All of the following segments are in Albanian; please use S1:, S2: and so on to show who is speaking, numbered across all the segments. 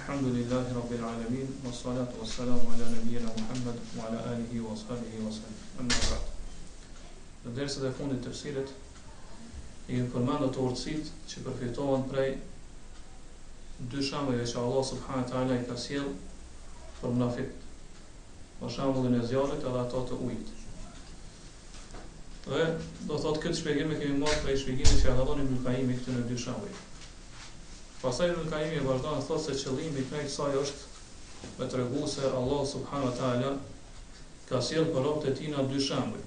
S1: Alhamdulillahi Rabbil Alamin, wa salatu wa salamu ala nabiyyina Muhammad wa ala alihi wa sahbihi wa sallam. Amma ba'd. Në dersat e fundit të tafsirit i kemi përmendur të urtësitë që përfitohen prej dy shembujve që Allah subhanahu wa taala i ka sjell për munafiqët. Për shembullin e zjarrit edhe ato të ujit. Dhe do thotë këtë shpjegim e kemi marrë prej shpjegimit që ka dhënë Ibn Qayyim këtu në dy shembuj. Pastaj Ibn Qayyim e vazhdon të thotë se qëllimi i këtij saj është me tregu se Allah subhanahu wa taala ka sjell për robët e tij dy shembuj.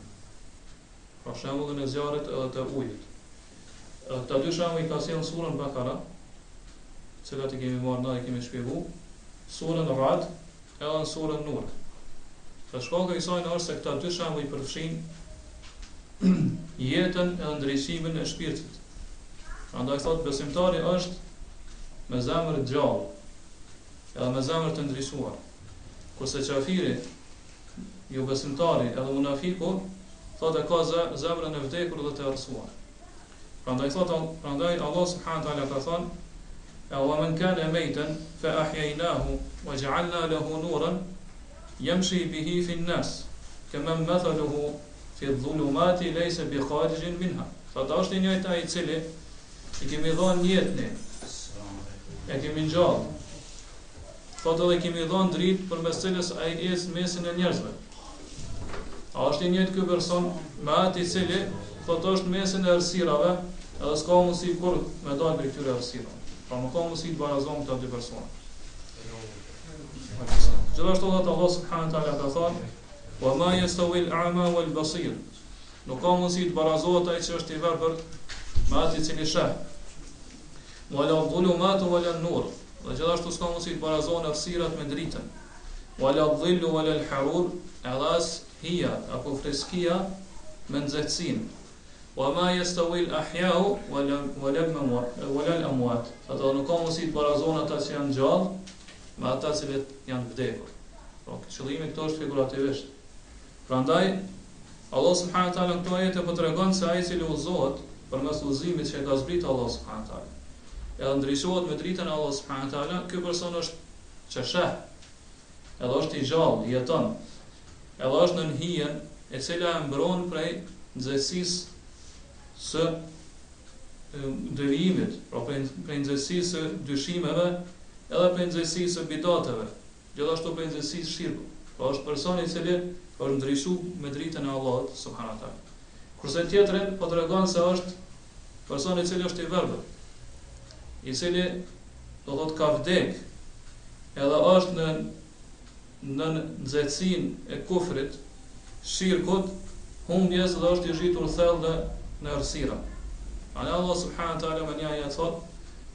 S1: Për shembullin e zjarrit edhe të ujit. Këta dy shembuj ka sjell në surën Bakara, të cilat i kemi marrë ne, i kemi shpjeguar, surën Ra'd edhe në surën Nur. Të shkallka i saj është se këta dy shembuj përfshin jetën edhe ndryshimin e shpirtit. Prandaj thotë besimtari është me zemër të gjallë, edhe me zemër të ndryshuar. Kurse kafiri, jo besimtari edhe munafiku, thotë ka zemrën e vdekur dhe të errësuar. Prandaj Allah subhanahu wa taala ka thënë: "Wa man kana maytan fa ahyaynahu wa ja'alna lahu nuran yamshi bihi fi an-nas, kama mathaluhu fi adh-dhulumati laysa bi kharijin minha." Thotë është i njëjta i cili i kemi dhënë jetën, e kemi ngjallë. Thotë edhe kemi dhënë dritë përmes cilës ai ecë në mesin e njerëzve. A është i njëjtë ky person me atë i cili thotë është në mesin e errësirave, edhe s'ka mundësi kur me dalë prej këtyre errësirave. Pra nuk ka mundësi të barazohen këta dy persona. Gjithashtu Allah subhanahu wa taala ka thënë: "Wa ma yastawi al-a'ma wal-basir." Nuk ka mundësi të barazohet ai që është i verbër me atë i cili sheh. Wala dhulumatu wala nur. Dhe gjithashtu s'ka mundësi të barazohen errësirat me dritën. Wala dhillu wala al-harur, as hija apo freskia me nxehtësinë. Wa ma yastawi al-ahya'u wala al-amwat. Ato nuk ka mundësi të barazohen ata që janë gjallë me ata që janë vdekur. Pra qëllimi këto është figurativisht. Prandaj Allah subhanahu wa taala këto ajete po tregon se ai i cili udhëzohet përmes udhëzimit që ka zbritur Allah subhanahu wa taala, edhe ndryshohet me dritën e Allah subhanahu wa taala, ky person është që sheh, edhe është i gjallë, jeton, edhe është në hijen e cila e mbron prej nxehtësisë së devijimit, pra prej nxehtësisë së dyshimeve, edhe prej nxehtësisë së bidateve, gjithashtu prej nxehtësisë së shirkut. Pra është person i cili është ndryshuar me dritën e Allahut subhanahu wa taala. Kurse tjetrin po tregon se është person i cili është i verbër, i cili do thotë ka vdek, edhe është në nxehtësinë e kufrit, shirkut, humbjes dhe është i zhitur thellë në errësira. Allah subhanahu wa taala më njëja thotë: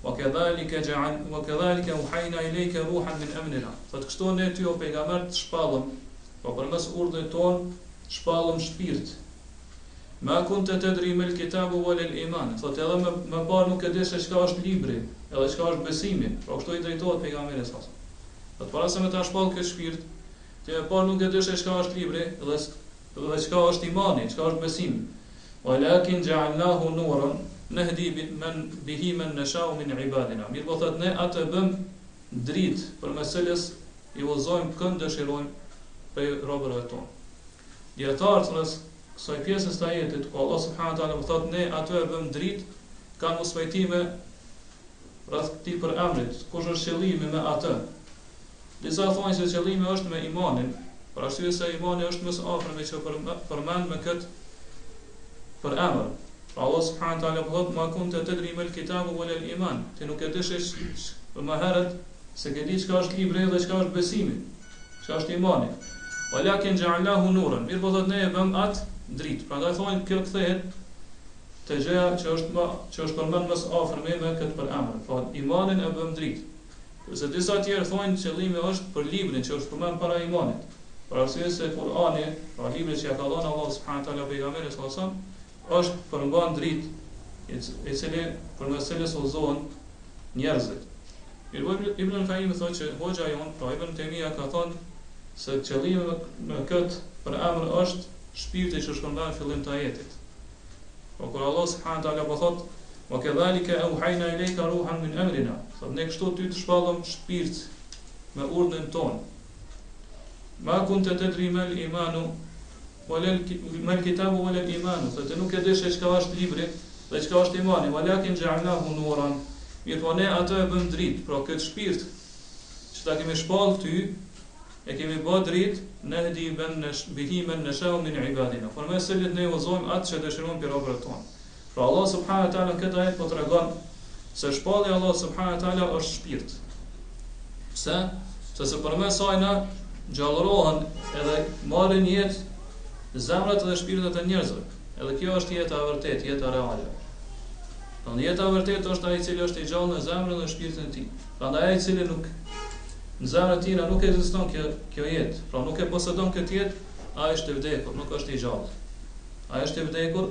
S1: "Wa kadhalika uhayna ilayka ruhan min amrina." Thotë kështu ne ty o pejgamber të shpallëm, po përmes urdhrit ton shpallëm shpirt. Ma kunta tadri mal kitabu wala al-iman. Thotë edhe më parë nuk e dishe çka është libri, edhe çka është besimi. Pra kështu i drejtohet pejgamberit sa. Thotë para se me ta shpall këtë shpirt, ti më parë nuk e dishe çka është libri, edhe çka është imani, çka është besimi. Walakin ja'alnahu nuran nahdi bihi man nasha'u min ibadina. Mirë po thotë ne atë bëm dritë përmes cilës i udhëzojmë kënd dëshirojmë prej robërve tonë. Dietarët kësaj pjesës të ajetit, ku Allah subhanahu wa taala më thotë ne atë e bëm dritë, kanë mos pajtime rreth këtij për emrit, kush është qëllimi me atë. Disa thonë se qëllimi është me imanin, për arsye se imani është më së afërmi që përmend me këtë për emër. Pra Allah subhanahu wa taala më thotë: "Ma kunta tadri mal kitabu wala al-iman." Ti nuk e dish më herët se ke di çka është libri dhe çka është besimi, çka është imani. Walakin ja'alnahu nuran. Mirë po thotë ne e bëm atë dritë. Prandaj thonë kjo kthehet te gjëja që është përmend më së afërmi me këtë për emër. Po imanin e bëm dritë. Kurse disa tjerë thonë qëllimi është për librin që është përmend para imanit. Për arsye se Kur'ani, pra libri që ja ka dhënë Allah subhanahu wa taala pejgamberit sallallahu alajhi wasallam, është përmban dritë, i cili përmes cilës udhëzohen njerëzit. Ibn Qayyim thotë që hoxha jon, pra Ibn Taymija ka thënë se qëllimi me këtë për emër është shpirti që shkon në fillim të ajetit. Po kur Allah subhanahu wa taala po thotë: wa kadhalika auhayna ilayka ruhan min amrina. Sot ne kështu ty të shpallëm shpirt me urdhën tonë. Ma kunta tadri mal imanu wala mal kitabu wala al imanu. Sot nuk e dish çka është libri dhe çka është imani, walakin ja'alnahu nuran. Mirë po ne atë e bëm dritë, pra këtë shpirt që ta kemi shpallë ty, e kemi bë dritë, nehdi bihimen nashau min ibadina. Por me cilit ne udhëzojmë atë që dëshirojmë për robërit tonë. Pra Allah subhanahu wa taala këtë ajet po tregon se shpallja Allah subhanahu wa taala është shpirt. Pse? Se përmes saj na gjallërohen edhe marrin jetë zemrat dhe shpirtet e njerëzve. Edhe kjo është jeta e vërtetë, jeta reale. Në jeta e vërtetë është ai i cili është i gjallë në zemrën dhe shpirtin e tij. Prandaj ai i cili nuk në zemrën e tij nuk ekziston kjo jetë, pra nuk e posedon këtë jetë, ai është i vdekur, nuk është i gjallë. Ai është i vdekur,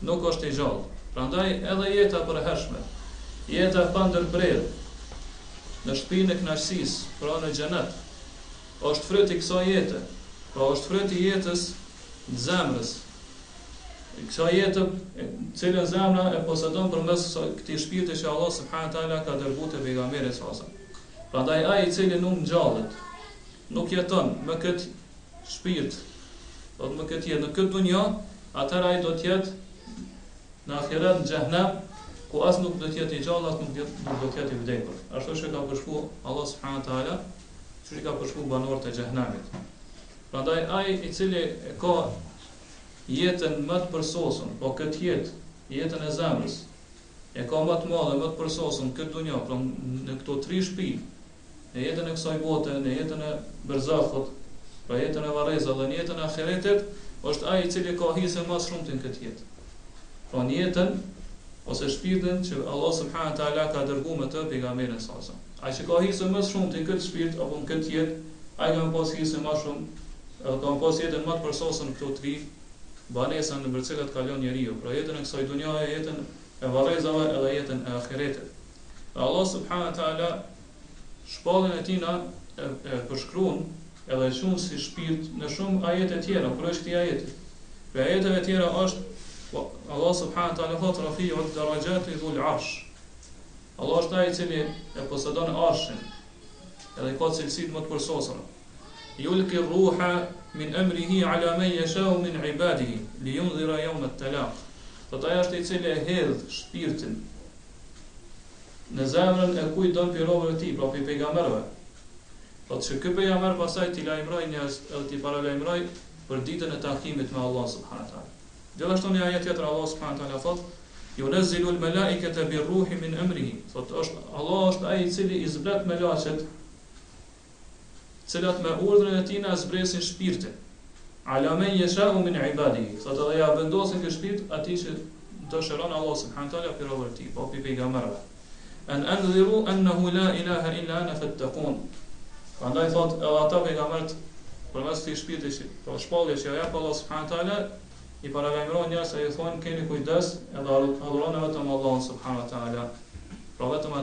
S1: nuk është i gjallë. Prandaj edhe jeta e përhershme, jeta e pandërprerë në shtëpinë e kënaqësisë, pra në xhenet, është fryt i kësaj jete. Pra është fryt i jetës në zemrës. Kësaj jetë, cilën zemra e posedon përmes këtij shpirti që Allah subhanahu taala ka dërguar te pejgamberi sallallahu alajhi wasallam. Prandaj ai i cili nuk ngjallet, nuk jeton me këtë shpirt, do të më këtë jetë në këtë dunjë, atëherë ai do të jetë në ahiret në xhenem, ku as nuk do të jetë i gjallë, as nuk do të jetë i vdekur. Ashtu që ka përshkruar Allah subhanahu taala, që ka përshkruar banorët e xhenemit. Prandaj ai i cili e ka jetën më të përsosur, po këtë jetën e zemrës, e ka më të madhe, më të përsosur këtë dunjë, pra në këto tri shtëpi, në jetën e kësaj bote, në jetën e berzakhut, pra jetën e varrezave dhe në jetën e ahiretit, është ai i cili ka hisë më shumë në këtë jetë. Pra në jetën ose shpirtin që Allah subhanahu taala ka dërguar me të pejgamberin sallallahu alajhi wasallam. Ai që ka hisë më shumë në këtë shpirt apo në këtë jetë, ai ka pas hisë më shumë, ka pas jetën më të përsosur në këto tri banesa në cilat kalon njeriu, pra jetën e kësaj dunjaje, jetën e varrezave edhe jetën e ahiretit. Allah subhanahu taala shpallën e tina e përshkruan edhe shumë si shpirt në shumë ajete tjera, por është këtij ajeti. Për ajeteve tjera është Allah subhanahu taala thot rafi'u darajati dhul arsh. Allah është ai i cili e posedon arshin, edhe ka cilësitë më të përsosura. Yulqi ruha min amrihi ala man yashau min ibadihi liyunzira yawm at-talaq. Ai është i cili e hedh shpirtin në zemrën e kujt don pi robëve të tij, pra pi pejgamberëve. Që ky pejgamber pastaj t'i lajmëroi njerëz, edhe t'i paralajmëroi për ditën e takimit me Allah subhanahu taala. Gjithashtu në ajet tjetër Allah subhanahu taala thot: "Yunazzilu al-mala'ikata bir-ruhi min amrihi." Allah është ai i cili i zbret melaqet, cilat me urdhrin e tij na zbresin shpirtin. Ala man yasha'u min ibadihi. Sot edhe ja vendosin këtë shpirt atij që dëshiron Allah subhanahu taala për robën e tij, po për pejgamberëve. An anziru annahu la ilaha illa ana fattaqun. Prandaj thot edhe ata pejgamberët përmes këtij shpirti që po shpallje që ja Allah subhanahu taala i paralajmëron njerëz se i thonë keni kujdes edhe adhuroni vetëm Allahun subhanahu taala. Pra vetëm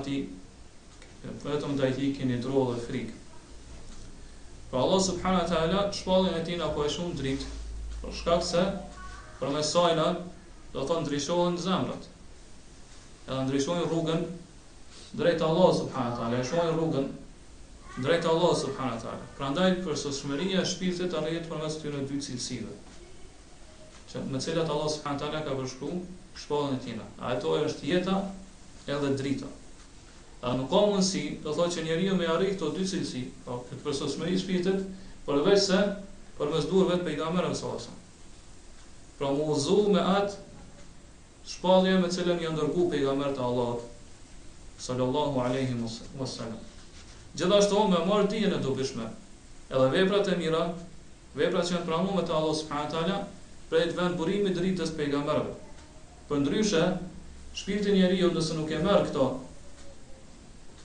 S1: ndaj tij keni dro dhe frikë. Pra Allah subhanahu taala shpalljen e tij na po e shumë dritë, për shkak se përmes saj na do të thonë ndryshohen zemrat. Edhe ndryshojnë rrugën drejt Allah subhanahu taala, e shohin rrugën drejt Allah subhanahu taala. Prandaj përsosmëria e shpirtit arrihet përmes këtyre dy cilësive, që me cilat Allah subhanahu taala ka përshkruar shpalljen e tij. Ato është jeta edhe drita. Nuk ka mundësi, do thotë që njeriu me arrit këto dy cilësi, pra këtë përsosmëri shpirtit, përveç se përmes durave të pejgamberit sallallahu alajhi wasallam. Pra mu uzu me atë shpallje me cilën janë dërguar pejgamberët e Allahut sallallahu alaihi wasallam. Gjithashtu me marr dijen e dobishme, edhe veprat e mira, veprat që janë pranuar te Allah subhanahu taala, prej të vend burimit dritës pejgamberëve. Përndryshe, shpirti i njeriu nëse nuk e merr këto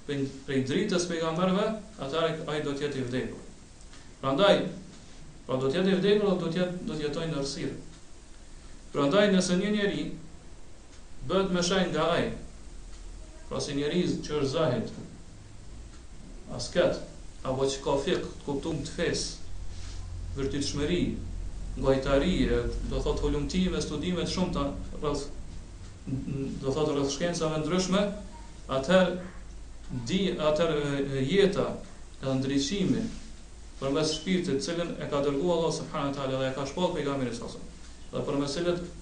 S1: prej dritës pejgamberëve, atëherë ai do të jetë i vdekur. Prandaj, do të jetë i vdekur, do të jetojë në errësirë. Prandaj nëse një njeri bëhet me shenjë nga ai, pra si njeri që është zahid, asket, apo që ka fik, të kuptum të fesë, vërtetshmëri, gojtari, do thot volumti me studime të shumta rreth do thotë rreth shkencave ndryshme, atëherë jeta edhe ndriçimi përmes shpirtit, cilën e ka dërguar Allah subhanahu wa taala dhe e ka shpall pejgamberin sallallahu alaihi wasallam. Dhe përmes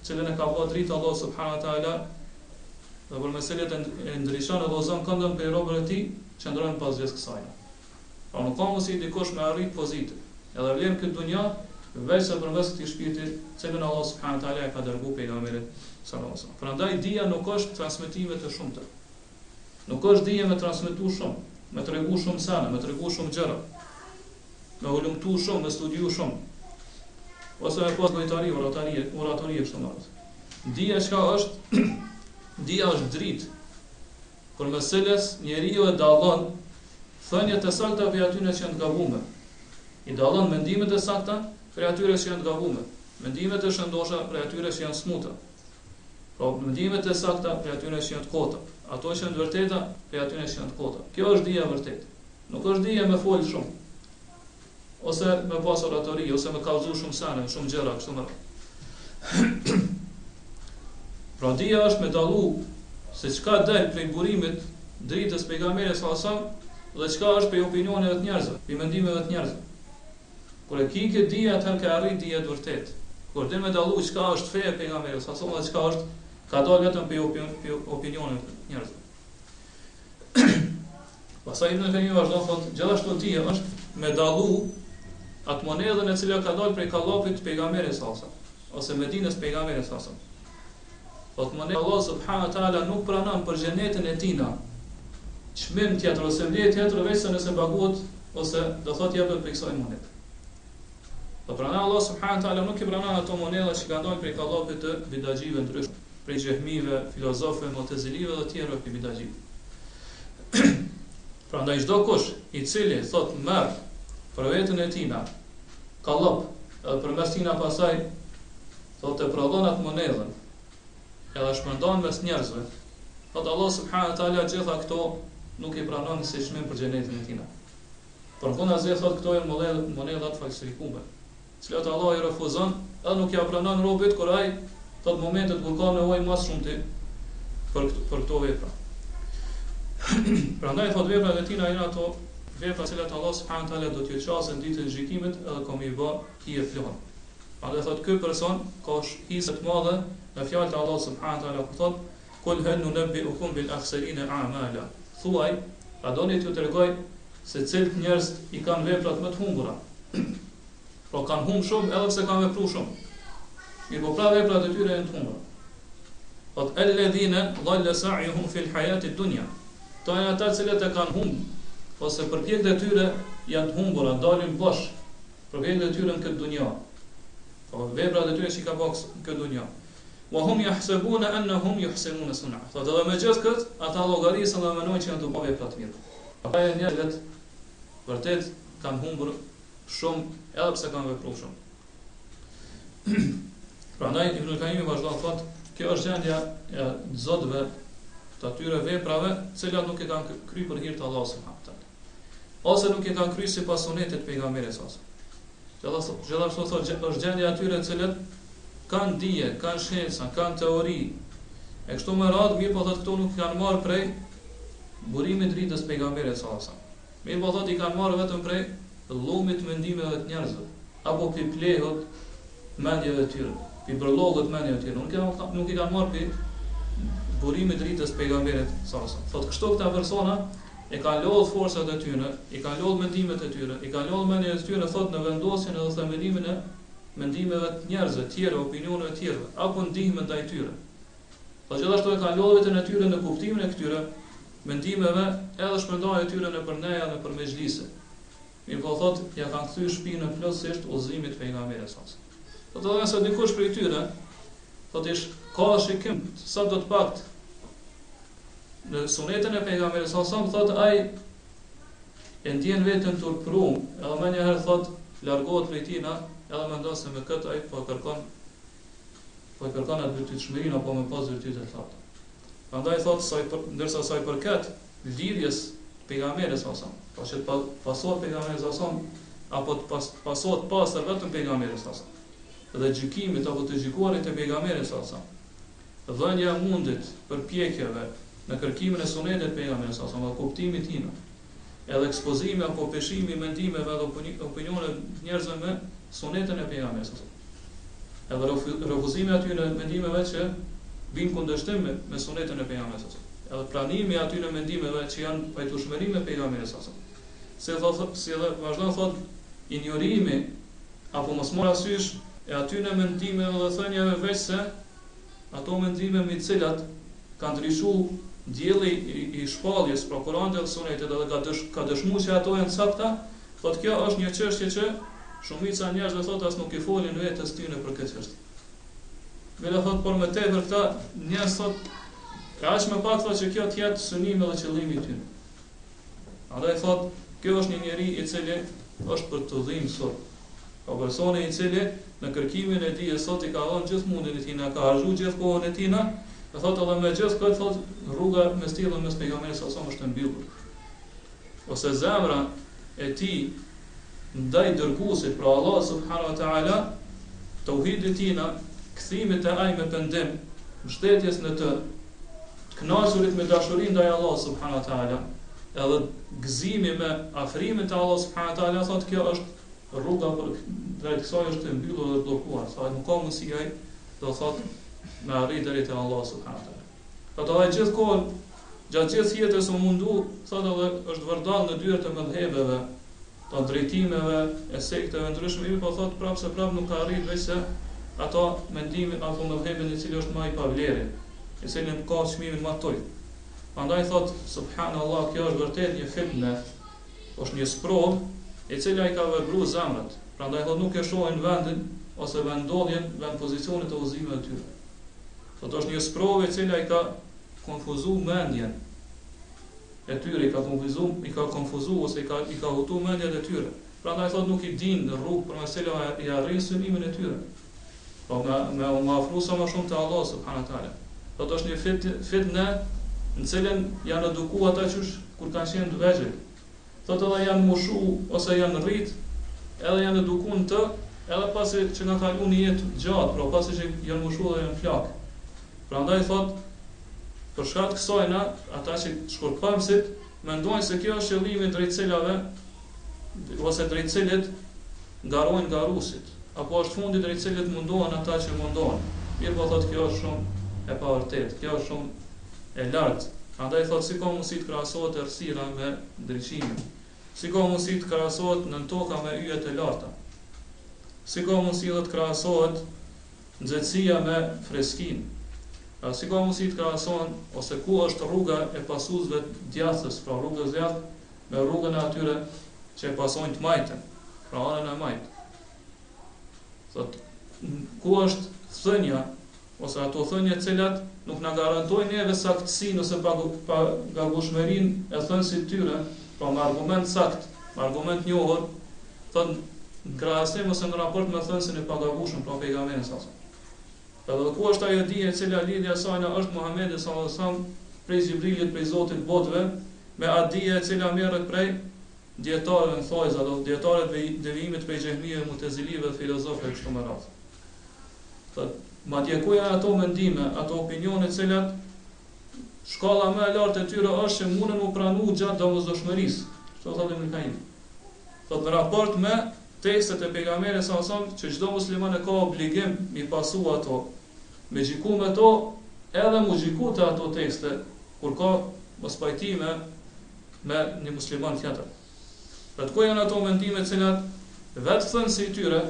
S1: cilën e ka bërë dritë Allah subhanahu wa taala, dhe përmes cilën e ndriçon edhe ozon këndën për robën e tij, qëndron pas gjithë kësaj. Pra nuk ka mundësi dikush me arrit pozitë, edhe vlen këtë dunja veçse përmes këtij shpirti, cilën Allah subhanahu wa taala e ka dërguar pejgamberin sallallahu alaihi wasallam. Prandaj dija nuk është transmetime të shumta. Nuk është dija me transmetu shumë, me tregu shumë sana, me tregu shumë gjëra, me ulumtu shumë, me studiu shumë, ose me pas lojtari, oratorie kështu më radh. Dija çka është? Dija është dritë, përmes cilës njeriu e dallon thënjet e sakta prej atyre që janë të gabuara. I dallon mendimet e sakta prej atyre që janë të gabuara, mendimet e shëndosha prej atyre që janë smuta. Pra mendimet e sakta prej atyre që janë të kota, ato që janë të vërteta prej atyre që janë të kota. Kjo është dija e vërtetë. Nuk është dija me fol shumë, ose me pas oratori, ose me kallëzu shumë sene, shumë gjëra kështu më radh. Pra dija është me dallu se çka del prej burimit dritës pejgamberit sallallahu alajhi wasallam dhe çka është prej opinioneve të njerëzve, prej mendimeve të njerëzve. Kur e ki këtë dija, atëherë ka arrit dija të vërtetë. Kur dhe me dallu çka është feja e pejgamberit sallallahu alajhi wasallam dhe çka është ka dalë vetëm prej opinioneve të njerëzve. Pastaj Ibn Kayyim vazhdon thotë, gjithashtu dija është me dallu atë monedhën e cila ka dalë prej kallapit të pejgamberit sallallahu alajhi wasallam ose Medinës pejgamberit sallallahu alajhi wasallam. Po të monedha Allah subhanahu wa taala nuk pranon për xhenetin e tina çmim tjetër ose vlerë tjetër veçse nëse paguhet ose do thotë jepet për kësaj monedhe. Po pranon Allah subhanahu wa taala nuk i pranon ato monedha që kanë dalë prej kallapit të bidaxhive ndryshme, prej xehmive, filozofëve, mu'tazilive dhe të tjerë prej bidaxhive. Prandaj çdo kush i cili thotë merr për veten e tina kallap edhe përmes tina pasaj thotë prodhon atë monedhën edhe shpërndan mes njerëzve, thotë Allah subhanahu wa taala gjitha këto nuk i pranon si çmim për xhenetin e tina. Por kundazi thotë këto janë monedha të falsifikuara, të cilat Allah i refuzon edhe nuk ja pranon robit kur ai thotë momentet kur ka nevojë më shumë për këto vepra. Prandaj thotë veprat e tina janë ato vepra të cilat Allah subhanahu wa taala do t'ju çasë në ditën e gjykimit edhe kom i bë hije flon. Prandaj thotë ky person ka hise të madhe në fjalët e Allah subhanahu wa taala ku thotë kul hal nunabbiukum bil akhsarina a'mala. Thuaj, a doni t'ju tregoj se cilët njerëz i kanë veprat më të humbura. Pra kanë humbur shumë edhe pse kanë vepruar shumë. Mirë, po pra veprat e tyre janë të humbura. Thot alladhina dhalla sa'yuhum fil hayati dunya. To janë ata cilët e kanë humbur ose përpjekjet e tyre janë të humbura, dalin bosh. Përpjekjet e tyre në këtë dunjë. Po veprat e tyre që ka bërë në këtë dunjë. Wa hum yahsabuna annahum yuhsinuna sun'a. Thotë edhe me gjithë këtë, ata llogarisën dhe mendojnë që janë të bëjë vepra të mira. Ata janë njerëz vërtet kanë humbur shumë edhe pse kanë vepruar shumë. Prandaj Ibn Kayyim vazhdon thotë, kjo është gjendja e zotëve të atyre veprave, të cilat nuk e kanë kryer për hir të Allahut subhanahu wa taala. Ose nuk e kanë kryer sipas sunetit të pejgamberit sallallahu alaihi wasallam. Gjithashtu thotë është gjendja e atyre të cilët kanë dije, kanë shkenca, kanë teori. E kështu me radhë, mirë po thotë këto nuk kanë marrë prej burimit të dritës pejgamberit sallallahu alaihi wasallam. Mirë po thotë i kanë marrë vetëm prej llomit mendimeve të njerëzve, apo pi plehut mendjeve të tyre, pi brollogut mendjeve të tyre. Nuk i kanë marrë pi burimit të dritës pejgamberit sallallahu alaihi wasallam. Thotë kështu këta persona e kanë lodhur forcat e tyre, i kanë lodhur mendimet e tyre, i kanë lodhur mendjet e tyre thotë në vendosjen edhe themelimin e mendimeve të njerëzve të tjerë, opinioneve të tjerë, apo ndihmë ndaj tyre. Po gjithashtu e kanë lodhur vetën e tyre në kuptimin e këtyre mendimeve, edhe shpërndajnë e tyre në përneja dhe për mezhlise. Mirë po thotë, ja kanë kthyer shpinën plotësisht udhëzimit të pejgamberit sallallahu alaihi wasallam. Po thotë se dikush prej tyre, thotë ka shikim sa do të pakt në sunetin e pejgamberit sallallahu alaihi wasallam, thotë ai e ndjen veten turpëruar, edhe më njëherë thotë largohet prej tina, edhe mendon se me këtë ai po kërkon atë detyrshmërinë apo me pas detyrë të thotë. Prandaj thotë ndërsa sa i përket lidhjes pejgamberit sallallahu alaihi wasallam, pa që pasohet pejgamberi sallallahu alaihi wasallam apo të pasohet pastër vetëm pejgamberit sallallahu alaihi wasallam. Dhe gjykimit apo të gjykuarit të pejgamberit sallallahu alaihi wasallam. dhënia e mundit për pjekjeve në kërkimin e sunetit pejgamberit sa sa kuptimit e tij, edhe ekspozimi apo peshimi i mendimeve dhe opinioneve njerëzve me sunetin e pejgamberit sa sa. Edhe refuzimi aty në mendimeve që vinë kundërshtim me sunetin e pejgamberit sa sa. Edhe pranimi aty në mendimeve që janë pajtueshmëri me pejgamberin sa sa. Si edhe vazhdon thot injorimi apo mos marrë asysh e aty në mendimeve dhe thënieve veç se ato mendime me të cilat kanë ndryshuar dielli i shpalljes pra Kur'anit dhe Sunetit dhe ka dëshmuar se ato janë sakta, thotë kjo është një çështje që shumica e njerëzve thotë as nuk i folin vetes tyre për këtë çështje. Vela thotë por më tepër këta njerëz thotë ka aq më pak thotë që kjo të jetë synimi dhe qëllimi i tyre. Andaj thotë kjo është një njerëz i cili është për të dhimbë sot. Ka personi i cili në kërkimin e dijes sot i ka dhënë gjithë mundin e tij, ka harxhuar gjithë kohën e tij, e thotë edhe me gjithë këtë thotë rruga mes tij dhe mes pejgamberit sa është e mbyllur. Ose zemra e tij ndaj dërguesit për Allah subhanahu wa taala, tauhidi i tij, kthimit e ai me pendim, mbështetjes në të kënaqurit me dashurinë ndaj Allah subhanahu wa taala, edhe gëzimi me afrimin te Allah subhanahu wa taala, thotë kjo është rruga për drejt kësaj është e mbyllur dhe bllokuar, sa nuk ka mundësi ai do thotë me arrit deri te Allah subhanahu wa taala. Ato ai gjithkohë gjatë gjithë jetës u mundu, thotë edhe është vërdall në dyert e mëdhëheve, të drejtimeve e sekteve ndryshme, po thotë prapë se prapë nuk ka arrit veç se ato mendimi apo mëdhëhen i cili është më i pavlerë, i cili nuk ka çmimin më toj. Prandaj thotë subhanallahu, kjo është vërtet një fitnë, është një sprovë e cila i ka verbruar zemrat. Prandaj thotë nuk e shohin vendin ose vendodhjen, vend pozicionit të udhëzimeve të tyre. Thotë është një sprovë e cila i ka konfuzuar mendjen e tyre, i ka konfuzuar ose i ka hutuar mendjen e tyre. Prandaj thotë nuk i din në rrugë për mes cila i arrin synimin e tyre. Po me u afru sa më shumë te Allah subhanahu wa taala. Thotë është një fitnë në cilën janë edukuar ata që kur kanë qenë të vegjël. Thotë edhe janë mushu ose janë rrit, edhe janë edukuar të, edhe pasi që kanë kaluar një jetë gjatë, pra pasi që janë mushu dhe janë flak. Prandaj thotë për shkak të kësaj ata që shkurtpamësit mendojnë se kjo është qëllimi drejt cilave ose drejt cilit ngarojnë garusit, apo është fundi drejt cilit mundohen ata që mundohen. Mirë po thotë kjo është shumë e pavërtetë, kjo është shumë e lartë. Andaj thotë si ka mundësi të krahasohet errësira me ndriçimin. Si ka mundësi të krahasohet nën toka me yjet e larta. Si ka mundësi të krahasohet nxehtësia me freskinë. Si ka mundësi të krahasohen ose ku është rruga e pasuesve të djathës, pra rruga e zjarrit me rrugën e atyre që e pasojnë të majtën, pra anën e majtë. Thotë ku është thënia ose ato thënie të cilat nuk na garantojnë neve saktësinë ose gabueshmërinë e thënësit tyre, pra me argument sakt, me argument njohur, thonë në krahasim ose në raport me thënësin e pagabueshëm, pra pejgamberin sa. Edhe ku është ajo dije e cila lidhja e saj është Muhamedi sallallahu alaihi wasallam prej Xhibrilit, prej Zotit botëve, me atë dije e cila merret prej dietarëve në thojza, do dietarët e devimit prej Xehmive, Mutezilive dhe filozofëve kështu me radhë. Thotë madje ku janë ato mendime, ato opinione të cilat shkalla më e lartë e tyre është që mundën u pranu gjatë domosdoshmërisë. Çfarë thotë Ibn Qayyim? Thotë në raport me tekstet e pejgamberit sa son që çdo musliman e ka obligim mi pasu ato, me xhiku me to, edhe mu xhiku te ato tekste kur ka mos pajtime me një musliman tjetër. Pra ku janë ato mendime të cilat vetë thënësi i tyre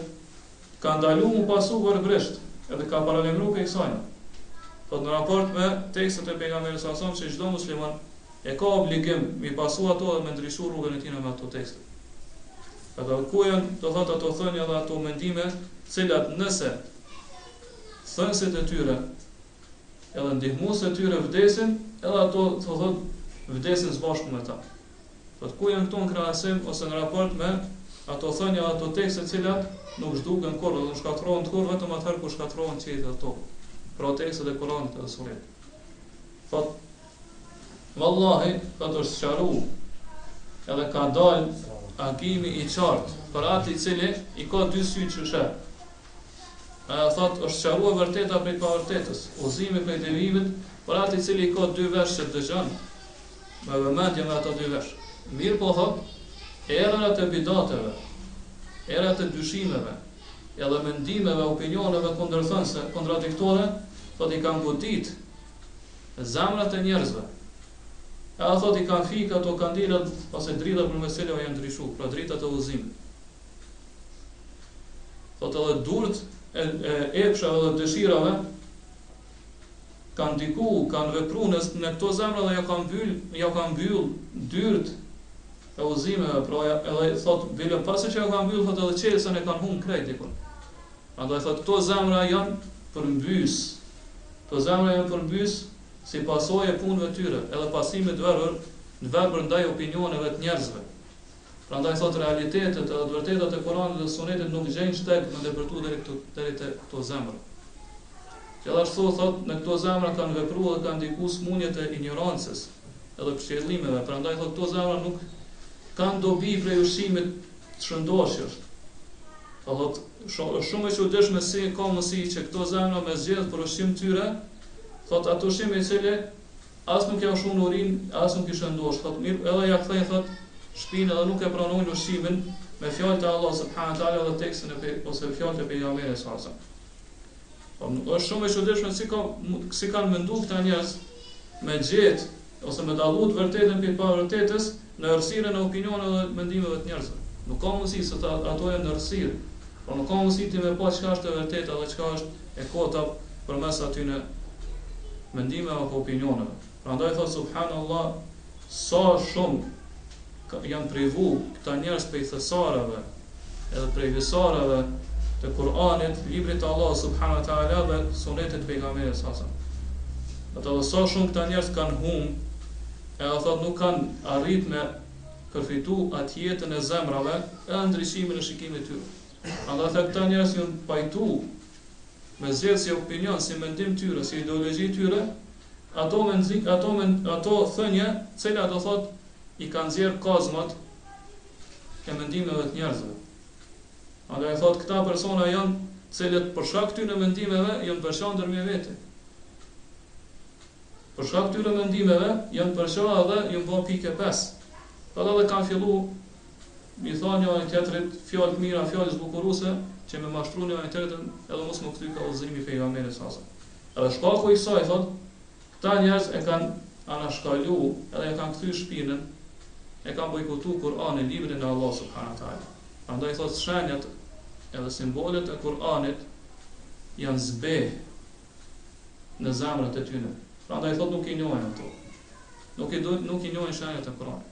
S1: ka ndaluar mu pasu vargërisht, edhe ka paralajmëruar pe kësaj. Thotë në raport me tekstet e pejgamberit sa son që çdo musliman e ka obligim mi pasu ato dhe me ndryshuar rrugën e tij me ato tekste. Edhe ku janë do thotë ato thënia dhe ato mendime, cilat nëse thënësit e tyre edhe ndihmuesit e tyre vdesin, edhe ato thotë vdesin së bashku me ta. Thotë ku janë këto në krahasim ose në raport me ato thënia dhe ato tekste cilat nuk zhduken kurrë, nuk shkatërrohen kurrë, vetëm atëherë kur shkatërrohen çështjet ato. Pra tekstet e Kuranit dhe Sunetit. Thotë vallahi, thotë është sqaruar edhe ka dalë agimi i qartë për atë i cili i ka dy sy që sheh. thot është sqaruar vërteta prej pavërtetës, udhëzimi prej devimit, për atë i cili ka dy vesh që dëgjon, me vëmendje me ato dy vesh. Mirë po thot, erat e bidateve, erat e dyshimeve, edhe mendimeve, opinioneve kundërthënëse, kontradiktore, thot i kanë godit zemrat e njerëzve. Edhe thot i kanë fik ato kandilat ose drita për meseleve janë ndryshu, pra dritat e udhëzimit. Thot edhe durt e epshave dhe dëshirave kanë diku, kanë vepru në këto zemra dhe ja kanë mbyll dyrt e udhëzimeve, pra edhe thot bile pasi që ja kanë mbyll, thot edhe qelësën e kanë humbur krejt dikun. Andaj thot këto zemra janë përmbys. Këto zemra janë përmbys si pasojë e punëve tyre, edhe pasimit në vepër ndaj opinioneve të njerëzve. Prandaj thot realitetet edhe të vërtetat e Kuranit dhe Sunetit nuk gjejnë shteg me ndërpërtu deri te këto zemra. Gjithashtu thot në këto zemra kanë vepruar dhe kanë ndiku smundjet e ignorancës edhe pështjellimeve. Prandaj thot këto zemra nuk kanë dobi prej ushqimit të shëndoshës. Thot shumë e çuditshme si ka mundësi që këto zemra me zgjedh për ushqim tyre, thot ato ushqime i cili as nuk janë shumë urin, as nuk i shëndosh. Thot mirë, edhe ja kthejnë thot shpinë edhe nuk e pranojnë ushqimin me fjalët e Allah subhanahu wa taala dhe tekstin ose fjalët e pejgamberit sallallahu alaihi wasallam. Është shumë e çuditshme si kanë menduar këta njerëz me gjet ose me dallu të vërtetën prej pavërtetës në errësirën e opinioneve dhe mendimeve të njerëzve. Nuk ka mundësi se ato janë në errësirë, por nuk ka mundësi ti me pa çka është e vërtetë dhe çka është e kota përmes atyne mendimeve apo opinioneve. Prandaj thot subhanallahu, sa shumë janë privu këta njerëz prej thesareve edhe prej visareve të Kur'anit, librit të Allah subhanahu wa taala dhe sunetit të pejgamberit sallallahu alaihi wasallam. Ato sa shumë këta njerëz kanë humbur, edhe thot nuk kanë arrit me përfitu atë jetën e zemrave e ndryshimin e shikimit të tyre. Andaj thot këta njerëz janë pajtu me zgjedhje si opinion, si mendim tyre, si ideologji tyre, ato thënie, cila do thot i kanë nxjerr kozmat e mendimeve të njerëzve. Andaj thot këta persona janë cilët për shkak këtyre mendimeve janë përshëndër me vete. Për shkak këtyre mendimeve janë përshëndër edhe janë bë pikë 5. Ata edhe kanë fillu mi thonë njëri tjetrit fjalë të mira, fjalë zbukuruese që me mashtruan njëri tjetrin edhe mos më kthy ka udhëzimi i pejgamberit sallallahu alajhi wasallam. Edhe shkaku i kësaj thot këta njerëz e kanë anashkalu edhe e kanë kthy shpinën, e kanë bojkotuar Kur'anin, librin e Allah subhanahu wa taala. Prandaj thot shenjat edhe simbolet e Kur'anit janë zbeh në zemrat e tyre. Prandaj thot nuk i njohin ato. Nuk i njohin shenjat e Kur'anit.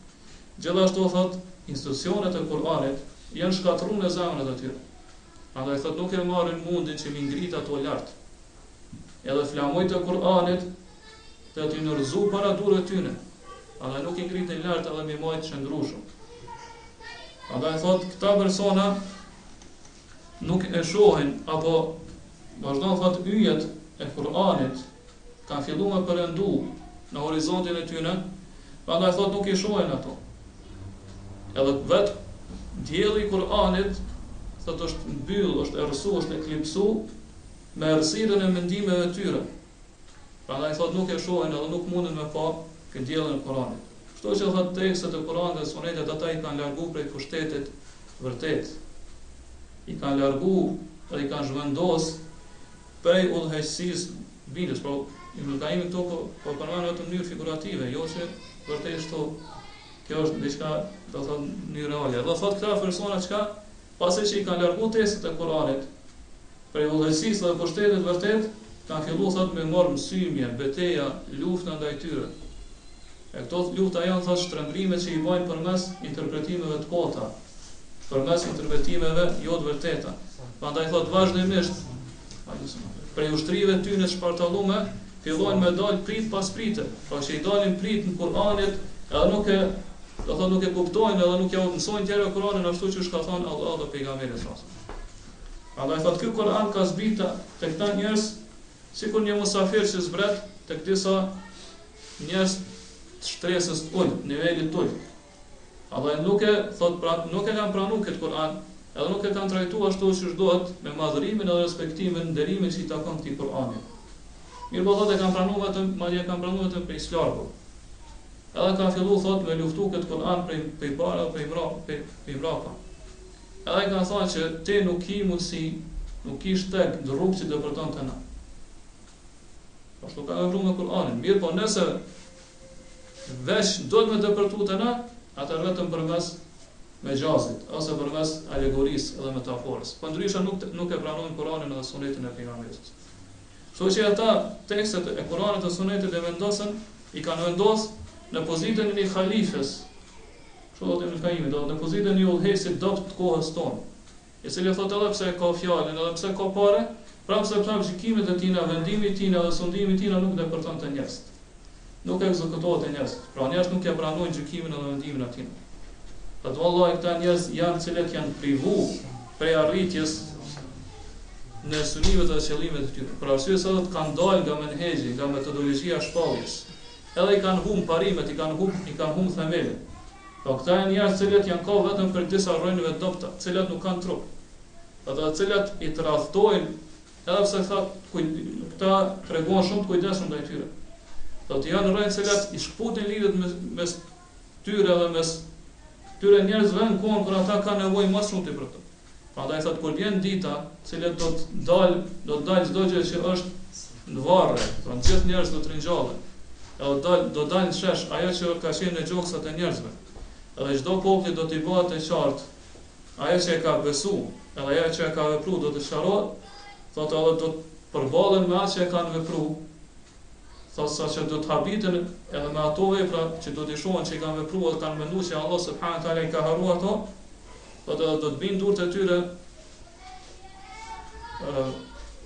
S1: Gjithashtu thot institucionet e Kur'anit janë shkatruar në zemrat e tyre. Prandaj thot nuk e marrin mundin që mi ngrit ato lart. Edhe flamojt e Kur'anit të t'y nërzu para durve tyne. Andaj nuk i ngritin lart edhe mi majtë qëndrushëm. Andaj thot këta persona nuk e shohin apo vazhdon thot yjet e Kur'anit kanë filluar me përëndu në horizontin e tyne, andaj thot nuk i shohin ato. Edhe vet dielli i Kur'anit thot është mbyll, është errësu, është eklipsu me errësirën e mendimeve të tyre. Prandaj thot nuk e shohin edhe nuk mundin me pa këtë diellin e Kur'anit. Kështu që thot tekstet e Kur'anit dhe Sunetit ata i kanë largu prej pushtetit vërtet. I kanë largu dhe i kanë zhvendos prej udhëheqësisë bindjes, por Ibn Qayyim këto po përmend vetëm në mënyrë figurative, jo që vërtet këto kjo është diçka do thot në reale. Do thot këta persona çka pasi që i kanë largu tekstet e Kur'anit prej udhëheqësisë dhe pushtetit vërtet, kanë filluar thot me marr mësymje, betejë, lufta ndaj tyre. E këto lufta janë thot shtrëmbrime që i bajnë përmes interpretimeve të kota, përmes interpretimeve jo të vërteta. Prandaj thot vazhdimisht prej ushtrive ty në shpartallume fillojnë me dal prit pas prite. Pra që i dalin prit në Kur'anit, edhe nuk e kuptojnë edhe nuk ja mësojnë tjerë Kur'anin ashtu që shka thonë Allah dhe pejgamberi sallallahu alajhi wasallam. Prandaj thot ky Kur'an ka zbrita tek këta njerëz sikur një musafir që zbret tek disa njerëz të shtresës të ulët, nivelit të ulët. Allah nuk e kanë pranuar këtë Kur'an, edhe nuk e kanë trajtuar ashtu siç duhet me madhërimin edhe respektimin, nderimin që i takon këtij Kur'ani. Mirë po thotë e kanë pranuar vetëm, madje e kanë pranuar vetëm prej slargu. Edhe ka filluar thotë me luftu këtë Kur'an prej para prej mbrapa. Edhe kanë thënë që ti nuk ki mundsi, nuk kish tek në rrugë që dëpërton të na. Ashtu ka vepruar me Kur'anin. Mirë po nëse veç do të më dëpërtu të na, atëherë vetëm përmes mejazit ose përmes alegorisë edhe metaforës. Po ndryshe nuk e pranojnë Kur'anin edhe Sunetin e pejgamberit. Kështu që ata tekstet e Kur'anit dhe Sunetit e vendosën, i kanë vendosur në pozitën e një halifes. Kështu do të më kaimi, do në pozitën e një udhëheqësi dopt të kohës tonë. I cili thotë edhe pse ka fjalën, edhe pse ka parë, prapë sepse gjykimet e tina, vendimi i tina dhe sundimi i tina nuk depërton të njerëzit. Nuk ekzekutohet të njerëzit. Pra njerëzit nuk e pranojnë gjykimin edhe vendimin e tina. Për vallahi këta njerëz janë cilët janë privu prej arritjes në synimet dhe qëllimet e tyre. Për arsye se ata kanë dalë nga menhexhi, nga metodologjia e shpalljes. Edhe i kanë humb parimet, i kanë humb themelin. Po këta janë njerëz cilët janë kohë vetëm për disa rrojnëve dobta, cilët nuk kanë trup. Ata të cilat i tradhtojnë, edhe pse këta tregojnë shumë të kujdesshëm ndaj tyre. Do të janë rrojnë cilat i shkputin lidhet mes tyre dhe mes tyre njerëzve në kohën kur ata kanë nevojë më shumë të për to. Prandaj thotë kur vjen dita, cilët do të dalë çdo gjë që është në varre, pra gjithë njerëz do të ringjallen. Edhe do dalë shesh ajo që ka qenë në gjoksat e njerëzve. Edhe çdo popull do t'i bëhet e qartë ajo që e ka besu, edhe ajo që e ka vepruar do të sqarohet, thotë edhe do të përballen me atë që e kanë vepruar. Thotë saqë do të habiten edhe me ato vepra që do t'i shohin që i kanë vepruar, kanë menduar që Allah subhanahu wa taala i ka harruar ato, thotë edhe do të binë durë të tyre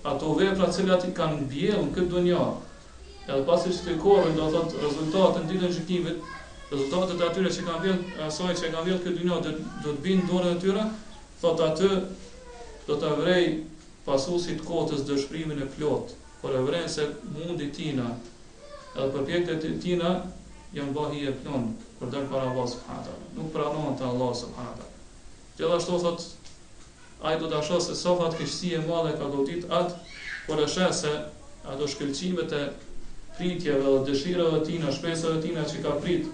S1: ato vepra të cilat i kanë mbjellë në këtë dunja. Edhe pasi që të korrin, do thotë rezultatet në ditën e gjykimit, rezultatet e atyre që kanë vjedhur, asaj që kanë vjedhur këtë dunjë do të binë dorën e tyre, thotë atë do ta vrej pasuesit kotës dëshpërimin e plot, por e vren se mundi tina edhe përpjekjet e tina janë bahi e plon për dal para Allah subhanahu wa taala. Nuk pranohen te Allah subhanahu wa taala. Gjithashtu thotë ai do ta shohë se sa fatkeqësi e madhe ka godit atë por e sheh se ato shkëlqimet e pritjeve dhe dëshirave tina, shpresave tina që ka prit,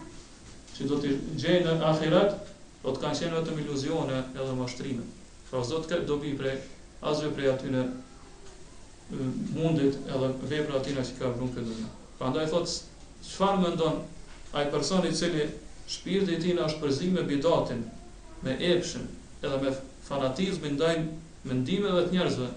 S1: që do t'i gjejnë në ahiret, do të kanë qenë vetëm iluzione edhe mashtrime. Pra s'do të ketë dobi prej asgjë prej atyre mundit edhe vepra atyre që ka vënë këtë dunjë. Prandaj thotë, çfarë mendon ai personi i cili shpirti i tij është përzim me bidatin, me epshin, edhe me fanatizmin ndaj mendimeve të njerëzve,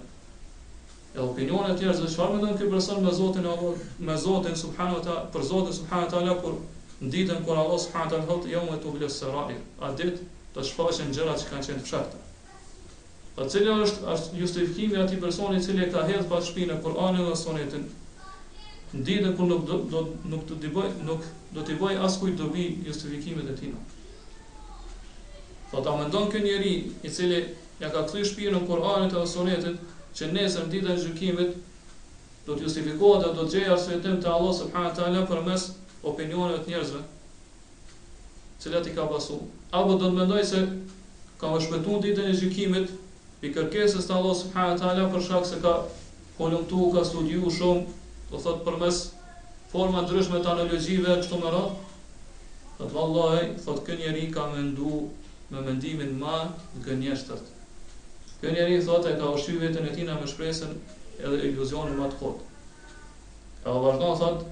S1: edhe opinionet e njerëzve, çfarë mendon ky person me Zotin e Allah, me Zotin subhanahu wa taala, për Zotin subhanahu wa taala kur në ditën kur Allah subhanahu wa taala thotë yawma tubla as-sarair, a ditë të shfaqen gjërat që kanë qenë të fshehta. Pa cili është justifikimi atij personi i cili e ka hedhur pas shpinën e Kur'anit dhe Sunetit. Në ditën kur nuk do t'i bëj askujt dobi justifikimet e tij. Po ta mendon ky njeri i cili ja ka kthyr shpinën në Kur'anit dhe Sunetit që nesër në ditën e gjykimit do të justifikohet dhe do të gjejë arsyetim te Allah subhanahu wa taala përmes opinioneve të njerëzve, cilat i ka pasu. Apo do të mendoj se ka shpëtuar ditën e gjykimit për kërkesës të Allah subhanahu wa taala për shkak se ka kolumtu, ka studiu shumë, do thot përmes forma ndryshme të analogjive kështu me radhë. Thot vallahi, thot ky njeri ka mendu me mendimin më gënjeshtër. Ky njeri thot e ka ushqyer veten e tij me shpresën edhe iluzionin më të kotë. Edhe vazhdon thot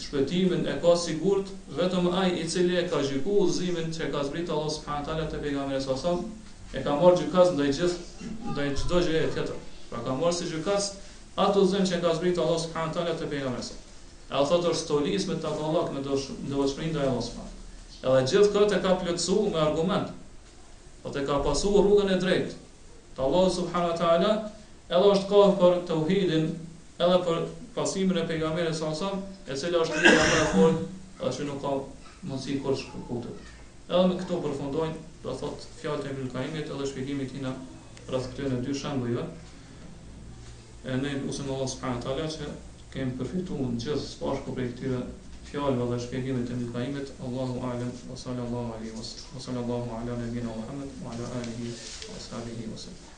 S1: shpëtimin e ka sigurt vetëm ai i cili e ka gjykuar udhëzimin që ka zbritur Allah subhanahu wa taala te pejgamberi sallallahu alaihi wasallam, e ka marrë gjykas ndaj çdo gjëje tjetër. Pra ka marrë si gjykas ato udhëzim që ka zbritur Allah subhanahu wa taala te pejgamberi sallallahu alaihi wasallam. Edhe thotë është stolis me takallak me devotshmëri ndaj Allah subhanahu. Edhe gjithë këtë e ka plotësuar me argument. Po te ka pasuar rrugën e drejtë te Allah subhanahu wa taala, edhe është kohë për tauhidin, edhe për pasimin e pejgamberit sallallahu alaihi wasallam, e cila është rrugë më e fortë, edhe që nuk ka mundësi kur shkëputet. Edhe me këto përfundojnë, do thotë fjalët e Ibn Qayyimit edhe shpjegimi i tij rreth këtyre dy shembujve. Ne lutem Allah subhanahu wa taala që kemi përfituar gjithë së bashku prej këtyre fjalëve dhe shpjegimit të ndikimit. Allahu a'lam wa sallallahu alaihi wa sallam. Wa sallallahu ala nabiyina Muhammad wa ala alihi wa sahbihi wa sallam.